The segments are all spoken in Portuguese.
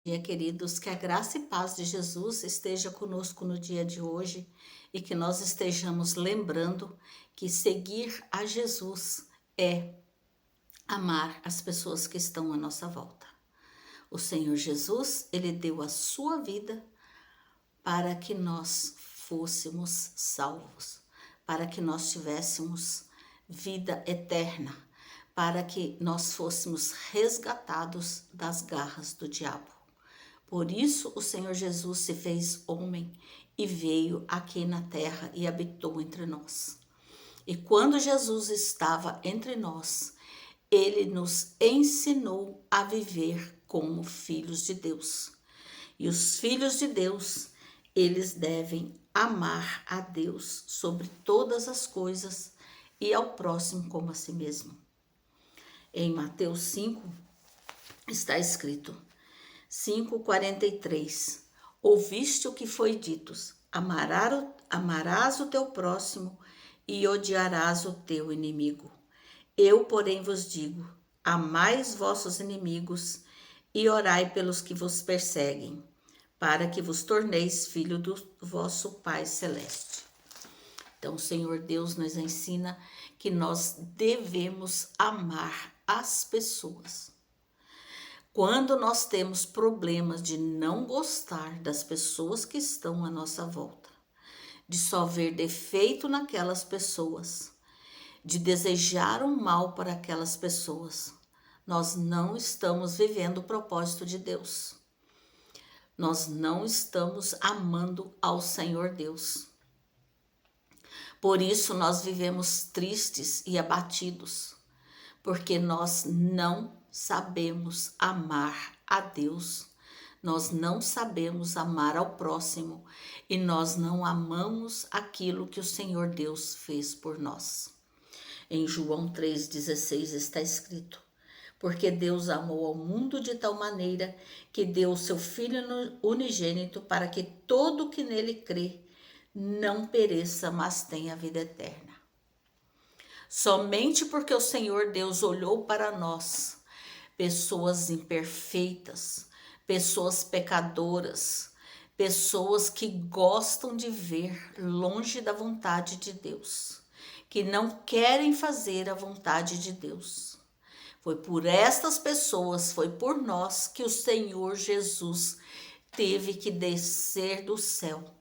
Dia, queridos, que a graça e paz de Jesus esteja conosco no dia de hoje e que nós estejamos lembrando que seguir a Jesus é amar as pessoas que estão à nossa volta. O Senhor Jesus, ele deu a sua vida para que nós fôssemos salvos, para que nós tivéssemos vida eterna, para que nós fôssemos resgatados das garras do diabo. Por isso o Senhor Jesus se fez homem e veio aqui na terra e habitou entre nós. E quando Jesus estava entre nós, ele nos ensinou a viver como filhos de Deus. E os filhos de Deus, eles devem amar a Deus sobre todas as coisas e ao próximo como a si mesmo. Em Mateus 5 está escrito: 5:43. Ouviste o que foi dito: amarás o teu próximo e odiarás o teu inimigo. Eu, porém, vos digo: amai os vossos inimigos e orai pelos que vos perseguem, para que vos torneis filho do vosso Pai Celeste. Então, o Senhor Deus nos ensina que nós devemos amar as pessoas. Quando nós temos problemas de não gostar das pessoas que estão à nossa volta, de só ver defeito naquelas pessoas, de desejar o mal para aquelas pessoas, nós não estamos vivendo o propósito de Deus. Nós não estamos amando ao Senhor Deus. Por isso nós vivemos tristes e abatidos, porque nós não sabemos amar a Deus, nós não sabemos amar ao próximo e nós não amamos aquilo que o Senhor Deus fez por nós. Em João 3,16 está escrito: porque Deus amou ao mundo de tal maneira que deu o seu Filho unigênito para que todo que nele crê não pereça, mas tenha vida eterna. Somente porque o Senhor Deus olhou para nós, pessoas imperfeitas, pessoas pecadoras, pessoas que gostam de ver longe da vontade de Deus, que não querem fazer a vontade de Deus. Foi por estas pessoas, foi por nós que o Senhor Jesus teve que descer do céu,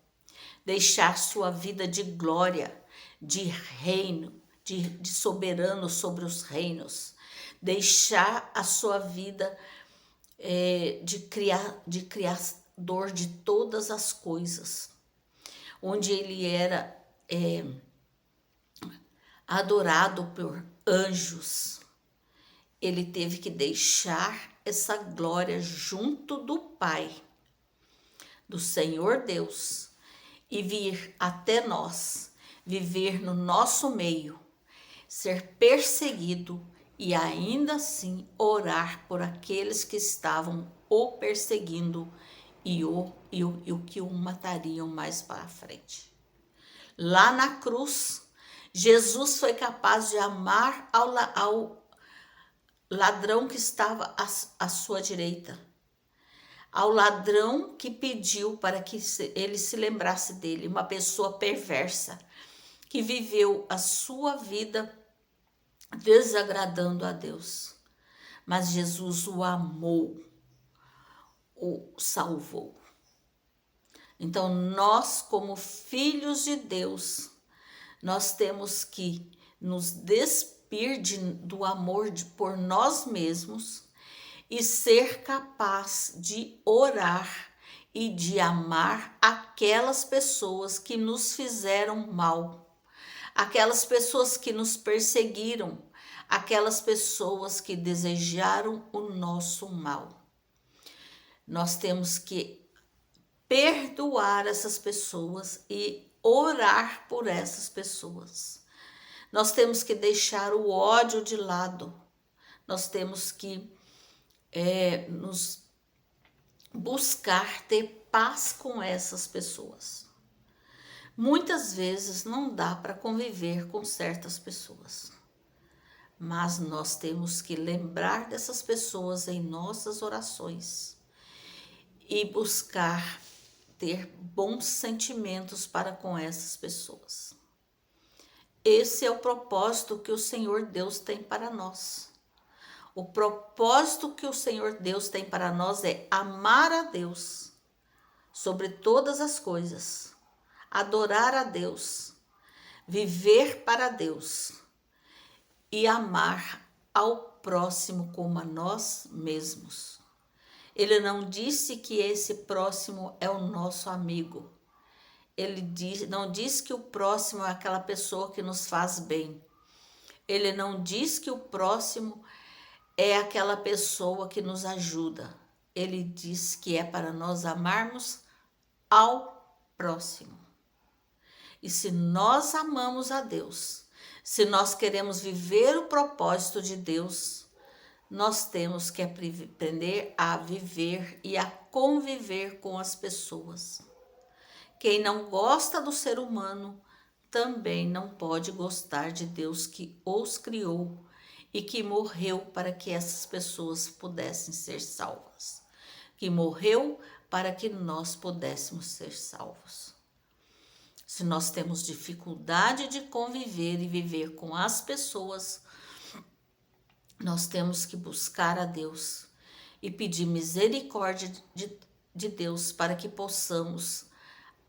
deixar sua vida de glória, de reino, de soberano sobre os reinos, deixar a sua vida de criador de todas as coisas, onde ele era adorado por anjos. Ele teve que deixar essa glória junto do Pai, do Senhor Deus, e vir até nós, viver no nosso meio, ser perseguido e ainda assim orar por aqueles que estavam o perseguindo e o que o matariam mais para frente. Lá na cruz, Jesus foi capaz de amar ao ladrão que estava à sua direita, ao ladrão que pediu para que ele se lembrasse dele, uma pessoa perversa, que viveu a sua vida desagradando a Deus. Mas Jesus o amou, o salvou. Então nós, como filhos de Deus, nós temos que nos despir do amor por nós mesmos e ser capaz de orar e de amar aquelas pessoas que nos fizeram mal, aquelas pessoas que nos perseguiram, aquelas pessoas que desejaram o nosso mal. Nós temos que perdoar essas pessoas e orar por essas pessoas. Nós temos que deixar o ódio de lado. Nós temos que nos buscar ter paz com essas pessoas. Muitas vezes não dá para conviver com certas pessoas, mas nós temos que lembrar dessas pessoas em nossas orações e buscar ter bons sentimentos para com essas pessoas. Esse é o propósito que o Senhor Deus tem para nós. O propósito que o Senhor Deus tem para nós é amar a Deus sobre todas as coisas, adorar a Deus, viver para Deus e amar ao próximo como a nós mesmos. Ele não disse que esse próximo é o nosso amigo. Ele não diz que o próximo é aquela pessoa que nos faz bem. Ele não diz que o próximo é aquela pessoa que nos ajuda. Ele diz que é para nós amarmos ao próximo. E se nós amamos a Deus, se nós queremos viver o propósito de Deus, nós temos que aprender a viver e a conviver com as pessoas. Quem não gosta do ser humano também não pode gostar de Deus que os criou e que morreu para que essas pessoas pudessem ser salvas. Que morreu para que nós pudéssemos ser salvos. Se nós temos dificuldade de conviver e viver com as pessoas, nós temos que buscar a Deus e pedir misericórdia de Deus para que possamos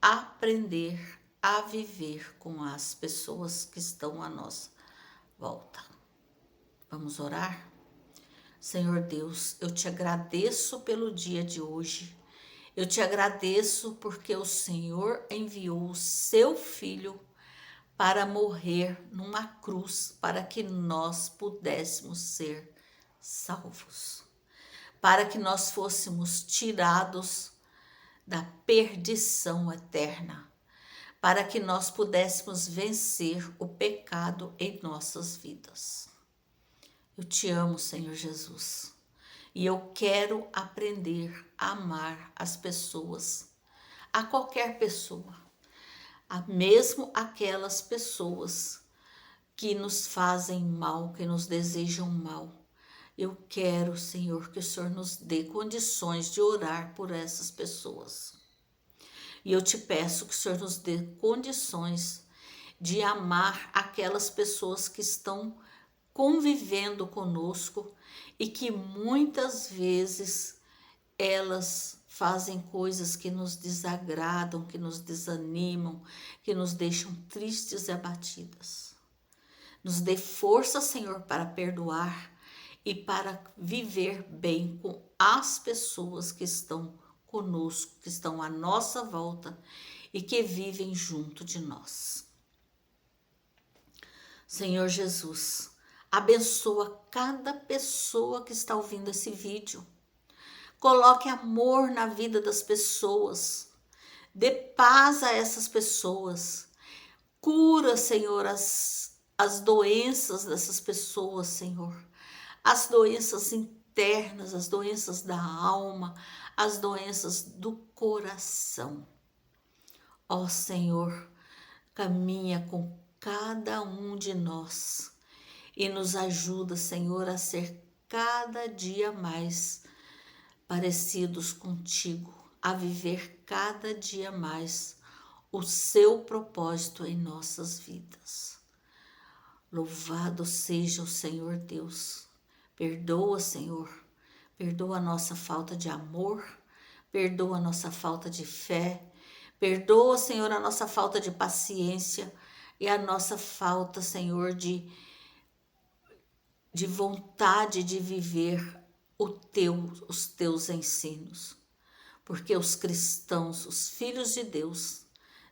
aprender a viver com as pessoas que estão à nossa volta. Vamos orar? Senhor Deus, eu te agradeço pelo dia de hoje. Eu te agradeço porque o Senhor enviou o seu Filho para morrer numa cruz para que nós pudéssemos ser salvos, para que nós fôssemos tirados da perdição eterna, para que nós pudéssemos vencer o pecado em nossas vidas. Eu te amo, Senhor Jesus, e eu quero aprender a amar as pessoas, a qualquer pessoa, mesmo aquelas pessoas que nos fazem mal, que nos desejam mal. Eu quero, Senhor, que o Senhor nos dê condições de orar por essas pessoas. E eu te peço que o Senhor nos dê condições de amar aquelas pessoas que estão convivendo conosco e que muitas vezes elas fazem coisas que nos desagradam, que nos desanimam, que nos deixam tristes e abatidas. Nos dê força, Senhor, para perdoar e para viver bem com as pessoas que estão conosco, que estão à nossa volta e que vivem junto de nós. Senhor Jesus, abençoa cada pessoa que está ouvindo esse vídeo. Coloque amor na vida das pessoas. Dê paz a essas pessoas. Cura, Senhor, as doenças dessas pessoas, Senhor. As doenças internas, as doenças da alma, as doenças do coração. Ó Senhor, caminha com cada um de nós e nos ajuda, Senhor, a ser cada dia mais parecidos contigo, a viver cada dia mais o seu propósito em nossas vidas. Louvado seja o Senhor Deus. Perdoa, Senhor, perdoa a nossa falta de amor, perdoa a nossa falta de fé, perdoa, Senhor, a nossa falta de paciência e a nossa falta, Senhor, de vontade de viver os teus ensinos. Porque os cristãos, os filhos de Deus,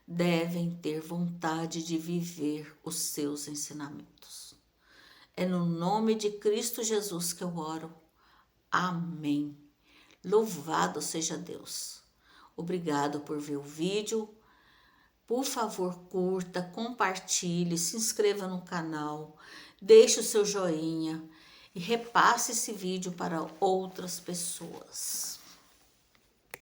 devem ter vontade de viver os seus ensinamentos. É no nome de Cristo Jesus que eu oro. Amém. Louvado seja Deus. Obrigado por ver o vídeo. Por favor, curta, compartilhe, se inscreva no canal, deixe o seu joinha e repasse esse vídeo para outras pessoas.